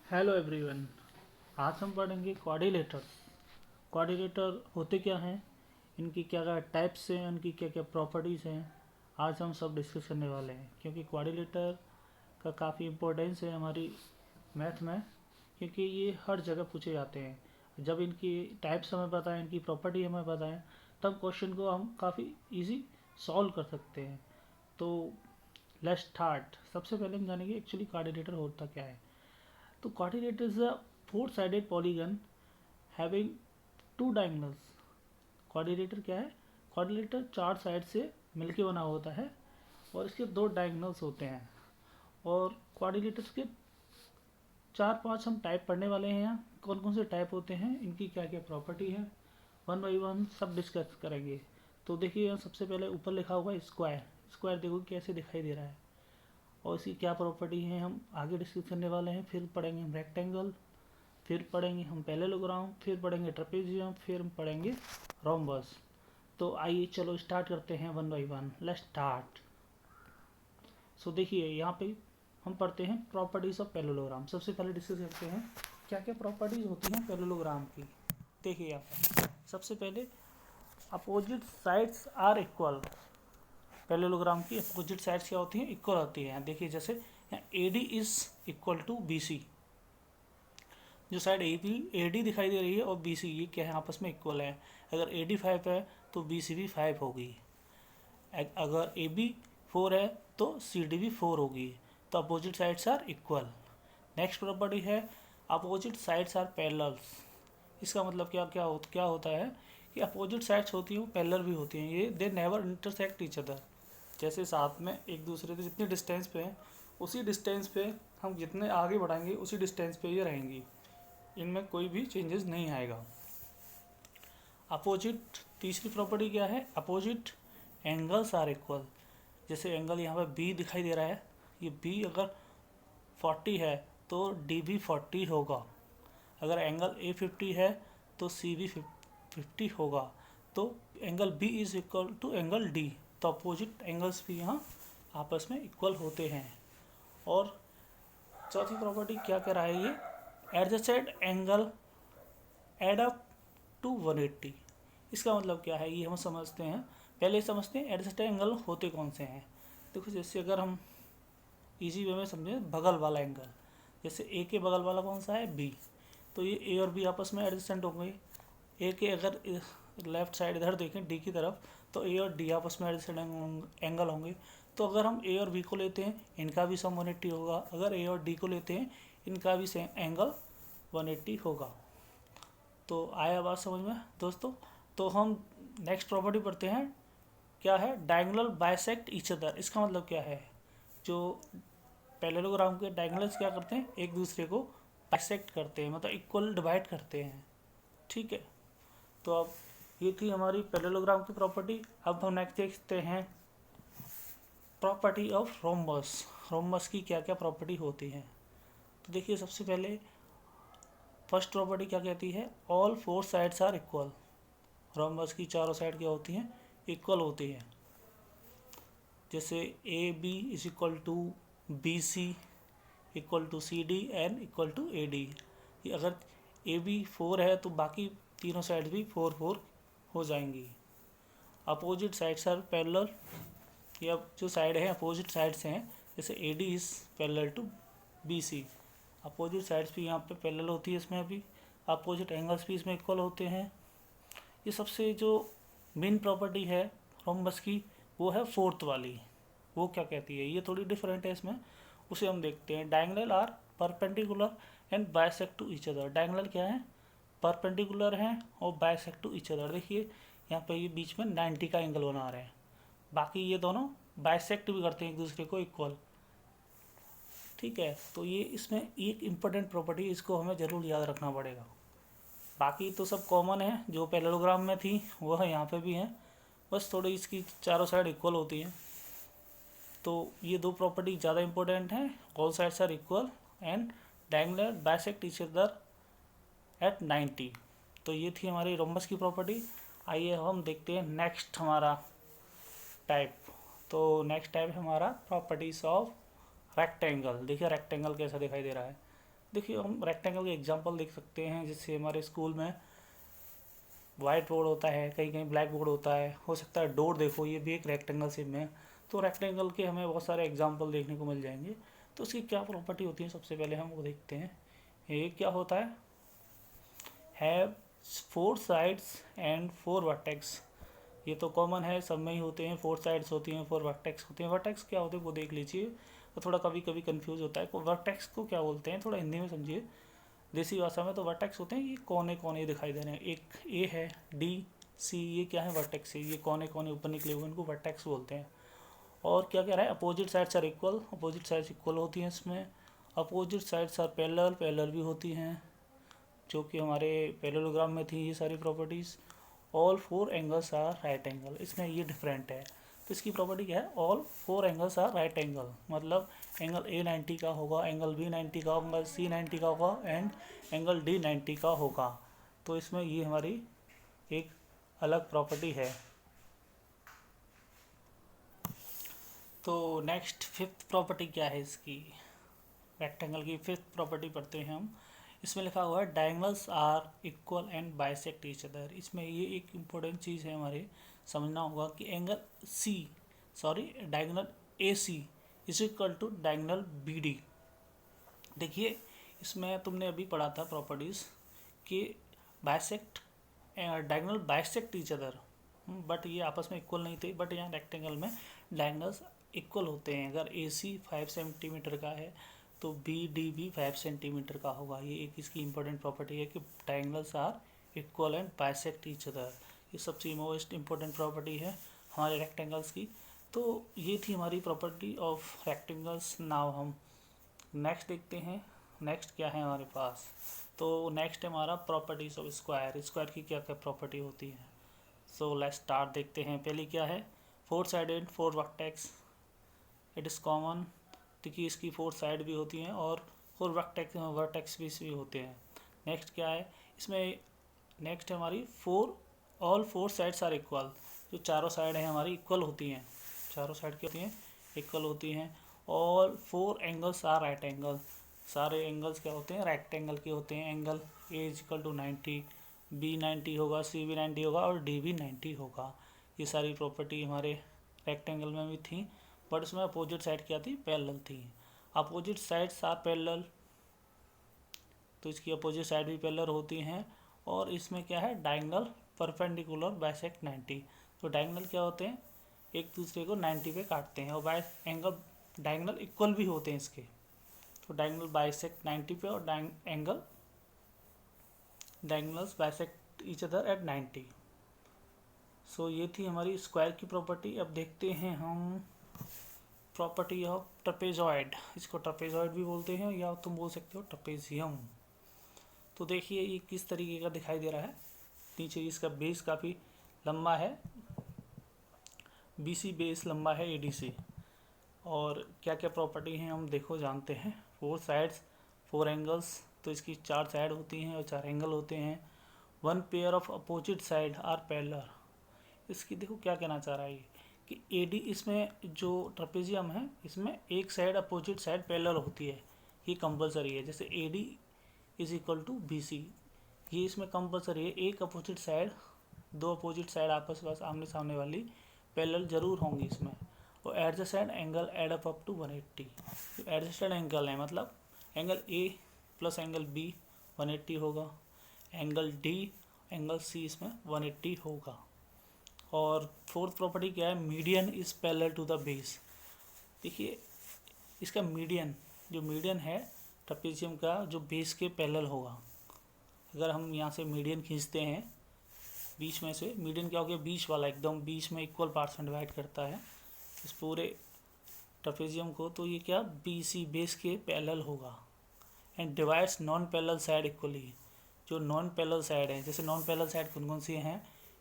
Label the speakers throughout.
Speaker 1: Hello everyone. आज हम पढ़ेंगे कोऑर्डिनेटर। कोऑर्डिनेटर होते क्या हैं, इनकी क्या क्या टाइप्स हैं, इनकी क्या क्या प्रॉपर्टीज़ हैं, आज हम सब डिस्कस करने वाले हैं। क्योंकि कोऑर्डिनेटर का काफ़ी इम्पोर्टेंस है हमारी मैथ में, क्योंकि ये हर जगह पूछे जाते हैं। जब इनकी टाइप्स हमें पता है, इनकी प्रॉपर्टी हमें पता है, तब क्वेश्चन को हम काफ़ी इजी सॉल्व कर सकते हैं। तो लेट्स स्टार्ट। सबसे पहले हम जानेंगे एक्चुअली कोऑर्डिनेटर होता क्या है। तो coordinator is a four-sided polygon having two diagonals। Coordinator क्या है? कोऑर्डिनेटर चार साइड से मिलके बना होता है और इसके दो डायगोनल्स होते हैं। और कोऑर्डिनेटर्स के चार पांच हम टाइप पढ़ने वाले हैं। यहाँ कौन कौन से टाइप होते हैं, इनकी क्या क्या प्रॉपर्टी है, वन बाई वन सब डिस्कस करेंगे। तो देखिए यहाँ सबसे पहले ऊपर लिखा हुआ है स्क्वायर। स्क्वायर देखो कैसे दिखाई दे रहा है और इसकी क्या प्रॉपर्टी है हम आगे डिस्कस करने वाले हैं। फिर पढ़ेंगे हम रेक्टेंगल, फिर पढ़ेंगे हम पैरेललोग्राम, फिर पढ़ेंगे ट्रेपेजियम, फिर हम पढ़ेंगे रोम्बस। तो आइए चलो स्टार्ट करते हैं one by one. Let's start. So देखिए यहाँ पे हम पढ़ते हैं प्रॉपर्टीज ऑफ पैरेललोग्राम। सबसे पहले डिस्कस करते हैं क्या क्या प्रॉपर्टीज होती हैं पैरेललोग्राम की। देखिए यहाँ पर सबसे पहले opposite sides are equal. Parallelogram की अपोजिट साइड्स क्या होती हैं? इक्वल होती हैं। देखिए जैसे A D is equal to B C. जो साइड ए डी दिखाई दे रही है और बी सी, ये क्या है? आपस में इक्वल है। अगर ए डी 5 है तो बी सी भी 5 होगी। अगर ए बी 4 है तो सी डी भी 4 होगी। तो opposite sides are equal. Next property है अपोजिट साइड्स आर पैरेलल्स। इसका मतलब क्या होता है कि अपोजिट साइड्स होती हैं वो पैरेलल भी होती हैं। ये they never intersect each other. जैसे साथ में एक दूसरे से जितनी डिस्टेंस पे हैं उसी डिस्टेंस पे हम जितने आगे बढ़ाएंगे उसी डिस्टेंस पे ये रहेंगी, इनमें कोई भी चेंजेस नहीं आएगा। अपोजिट तीसरी प्रॉपर्टी क्या है? Opposite angles are equal. जैसे एंगल यहाँ पे बी दिखाई दे रहा है, ये बी अगर 40 है तो डी भी 40 होगा। अगर एंगल ए 50 है तो सी भी 50 होगा। तो angle B is equal to angle D. तो अपोजिट एंगल्स भी यहाँ आपस में इक्वल होते हैं। और चौथी प्रॉपर्टी क्या कह रहा है ये? Adjusted angle add up to 180। इसका मतलब क्या है ये हम समझते हैं। पहले समझते हैं एडजस्टेड एंगल होते कौन से हैं। देखो जैसे अगर हम इजी वे में समझें, बगल वाला एंगल, जैसे ए के बगल वाला कौन सा है? बी। तो ये ए और बी आपस में एडजस्टेंट होंगे। ए के अगर लेफ्ट साइड इधर देखें डी की तरफ, तो ए और डी आपस में एडजस्टेंट एंगल होंगे। तो अगर हम ए और बी को लेते हैं इनका भी सम 180 होगा। अगर ए और डी को लेते हैं इनका भी सेम एंगल 180 होगा। तो आया बात समझ में दोस्तों? तो हम नेक्स्ट प्रॉपर्टी पढ़ते हैं। क्या है? Diagonal bisect each other. इसका मतलब क्या है? जो पैरेललोग्राम के डायगोनल्स क्या करते हैं? एक दूसरे को बाइसेक्ट करते हैं, मतलब इक्वल डिवाइड करते हैं। ठीक है, तो अब ये थी हमारी पैरेललोग्राम की प्रॉपर्टी। अब हम नेक्स्ट देखते हैं प्रॉपर्टी ऑफ रोम्बस। रोम्बस की क्या क्या प्रॉपर्टी होती है। तो देखिए सबसे पहले फर्स्ट प्रॉपर्टी क्या कहती है? All four sides are equal. Rhombus की चारों साइड क्या होती हैं? इक्वल होती हैं। जैसे A B is equal to B C equal to C D and equal to A D. अगर ए बी 4 है तो बाकी तीनों साइड भी 4 हो जाएंगी। Opposite sides are parallel. या जो साइड है अपोजिट साइड्स हैं, जैसे A D is parallel to B C. Opposite sides भी यहाँ पे पैरेलल होती है इसमें भी। अपोजिट एंगल्स भी इसमें इक्वल होते हैं। ये सबसे जो मेन प्रॉपर्टी है रोम्बस की वो है फोर्थ वाली। वो क्या कहती है? ये थोड़ी डिफरेंट है इसमें, उसे हम देखते हैं। Diagonal are perpendicular and bisect to each other. Diagonal क्या है? परपेंडिकुलर हैं और बाइसेक्ट टू ईच अदर। देखिए यहाँ पे ये बीच में 90 का एंगल बना रहे हैं। बाकी ये दोनों बाइसेक्ट भी करते हैं एक दूसरे को इक्वल। ठीक है, तो ये इसमें एक इम्पोर्टेंट प्रॉपर्टी, इसको हमें ज़रूर याद रखना पड़ेगा। बाकी तो सब कॉमन है, जो पैरेललोग्राम में थी वह यहाँ पे भी हैं, बस थोड़ी इसकी चारों साइड इक्वल होती हैं। तो ये दो प्रॉपर्टी ज़्यादा इंपॉर्टेंट हैं, all sides are equal and diagonal bisect each other at 90। तो ये थी हमारी रोम्बस की प्रॉपर्टी। आइए हम देखते हैं नेक्स्ट हमारा टाइप। तो नेक्स्ट टाइप है हमारा प्रॉपर्टीज ऑफ रेक्टेंगल। देखिए रेक्टेंगल कैसा दिखाई दे रहा है। देखिए हम रेक्टेंगल के एग्जांपल देख सकते हैं, जैसे हमारे स्कूल में वाइट बोर्ड होता है, कहीं कहीं ब्लैक बोर्ड होता है, हो सकता है डोर देखो, ये भी एक रेक्टेंगल शेप में है। तो रेक्टेंगल के हमें बहुत सारे एग्जांपल देखने को मिल जाएंगे। तो उसकी क्या प्रॉपर्टी होती है, सबसे पहले हम वो देखते हैं। ये क्या होता है 4 साइड्स एंड 4 वर्टेक्स। ये तो कॉमन है, सब में ही होते हैं, 4 साइड्स होती हैं, 4 वर्टेक्स होते हैं। वर्टेक्स क्या होते हैं वो देख लीजिए, तो थोड़ा कभी कभी कंफ्यूज होता है। वर्टेक्स को क्या बोलते हैं, थोड़ा हिंदी में समझिए, देसी भाषा में। तो वर्टेक्स होते हैं ये कोने कोने दिखाई दे रहे हैं, एक ए है, डी, सी, ये क्या है वर्टेक्स है, ये कोने कोने ऊपर निकले हुए, इनको वर्टेक्स बोलते हैं। और क्या कह रहा है, opposite sides are equal, opposite sides equal होती हैं इसमें। Opposite sides are parallel, parallel भी होती हैं, जो कि हमारे पैरेललोग्राम में थी ये सारी properties. All 4 angles are right angle, इसमें ये डिफरेंट है। तो इसकी प्रॉपर्टी क्या है, all 4 angles are right angle, मतलब एंगल ए 90 का होगा, एंगल बी 90 का होगा, एंगल सी 90 का होगा एंड एंगल डी 90 का होगा। तो इसमें ये हमारी एक अलग प्रॉपर्टी है। तो नेक्स्ट 5th प्रॉपर्टी क्या है इसकी, रेक्टेंगल की 5th प्रॉपर्टी पढ़ते हैं हम। इसमें लिखा हुआ है diagonals are equal and bisect each other. इसमें ये एक इम्पोर्टेंट चीज़ है हमारे समझना होगा कि diagonal A C is equal to diagonal B D. देखिए इसमें तुमने अभी पढ़ा था प्रॉपर्टीज़ कि diagonal bisect each other, but ये आपस में इक्वल नहीं थे। बट यहाँ रेक्टेंगल में डायगोनल्स इक्वल होते हैं। अगर ए सी 5 सेंटीमीटर का है तो बी डी भी 5 सेंटीमीटर का होगा। ये एक इसकी इंपॉर्टेंट प्रॉपर्टी है कि diagonals are equal and bisect each other. ये सबसे मोस्ट इम्पोर्टेंट प्रॉपर्टी है हमारे रेक्टेंगल्स की। तो ये थी हमारी प्रॉपर्टी ऑफ रेक्टेंगल्स। नाउ हम नेक्स्ट देखते हैं, नेक्स्ट क्या है हमारे पास। तो नेक्स्ट है हमारा प्रॉपर्टीज ऑफ स्क्वायर। स्क्वायर की क्या क्या प्रॉपर्टी होती है, सो लेट्स स्टार्ट देखते हैं। पहली क्या है, 4 sided 4 vertex, it is common. देखिए इसकी 4 साइड भी होती हैं और 4 वर्टेक्स भी होते हैं। नेक्स्ट क्या है इसमें, नेक्स्ट है हमारी ऑल 4 साइड्स आर इक्वल। जो चारों साइड हैं हमारी इक्वल होती हैं, चारों साइड की होती हैं, इक्वल होती हैं। और 4 एंगल्स आर राइट एंगल, सारे एंगल्स क्या होते हैं, राइट एंगल के होते हैं। Angle A is equal to 90, B 90 होगा, सी भी 90 होगा और डी भी 90 होगा। ये सारी प्रॉपर्टी हमारे रेक्टेंगल में भी थी, बट उसमें अपोजिट साइड क्या थी, पैरेलल थी। अपोजिट साइड्स आर पैरेलल, तो इसकी अपोजिट साइड भी पैरेलल होती हैं। और इसमें क्या है, डायगोनल परपेंडिकुलर बाइसेक्ट 90। तो डायगोनल क्या होते हैं, एक दूसरे को 90 पे काटते हैं। और एंगल डायगोनल इक्वल भी होते हैं इसके। तो डायगोनल बाइसेक्ट 90 पे और diagonals bisect each other at 90। सो ये थी हमारी स्क्वायर की प्रॉपर्टी। अब देखते हैं हम प्रॉपर्टी ऑफ ट्रपेजॉइड। इसको ट्रपेजॉइड भी बोलते हैं या तुम बोल सकते हो ट्रपेजियम। तो देखिए ये किस तरीके का दिखाई दे रहा है। नीचे इसका बेस काफ़ी लंबा है, BC बेस लंबा है ADC। और क्या क्या प्रॉपर्टी हैं हम देखो जानते हैं। 4 साइड्स 4 एंगल्स, तो इसकी 4 साइड होती हैं और 4 एंगल होते हैं। 1 pair of opposite side are parallel. इसकी देखो क्या कहना चाह रहा है ये कि AD, इसमें जो ट्रपेजियम है इसमें एक साइड अपोजिट साइड पैरेलल होती है, ये कंपलसरी है। जैसे AD is equal to BC, ये इसमें कंपलसरी है। एक अपोजिट साइड, 2 अपोजिट साइड आपस में आमने सामने वाली पैरेलल जरूर होंगी इसमें। और adjacent angle add up to 180। जो एडजस्टेड एंगल है मतलब angle A plus angle B 180 होगा, एंगल D एंगल C इसमें 180 होगा। और 4th प्रॉपर्टी क्या है, median is parallel to the base. देखिए इसका मीडियन, जो मीडियन है ट्रपेजियम का, जो बेस के पैरेलल होगा। अगर हम यहाँ से मीडियन खींचते हैं, बीच में से मीडियन क्या हो गया, बीच वाला, एकदम बीच में इक्वल पार्ट्स में डिवाइड करता है इस पूरे ट्रपेजियम को। तो ये क्या, BC बेस के पैरेलल होगा। And divides non parallel side equally. जो नॉन पैरेलल साइड है, जैसे नॉन पैरेलल साइड कौन कौन सी हैं,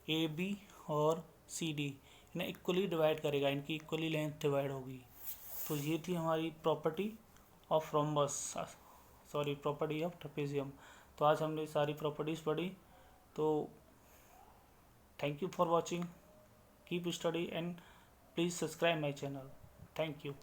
Speaker 1: AB और CD, इन्हें इक्वली डिवाइड करेगा, इनकी इक्वली लेंथ डिवाइड होगी। तो ये थी हमारी property of rhombus, property of trapezium. तो आज हमने सारी प्रॉपर्टीज़ पढ़ी। तो thank you for watching, keep study and please subscribe my channel. Thank you.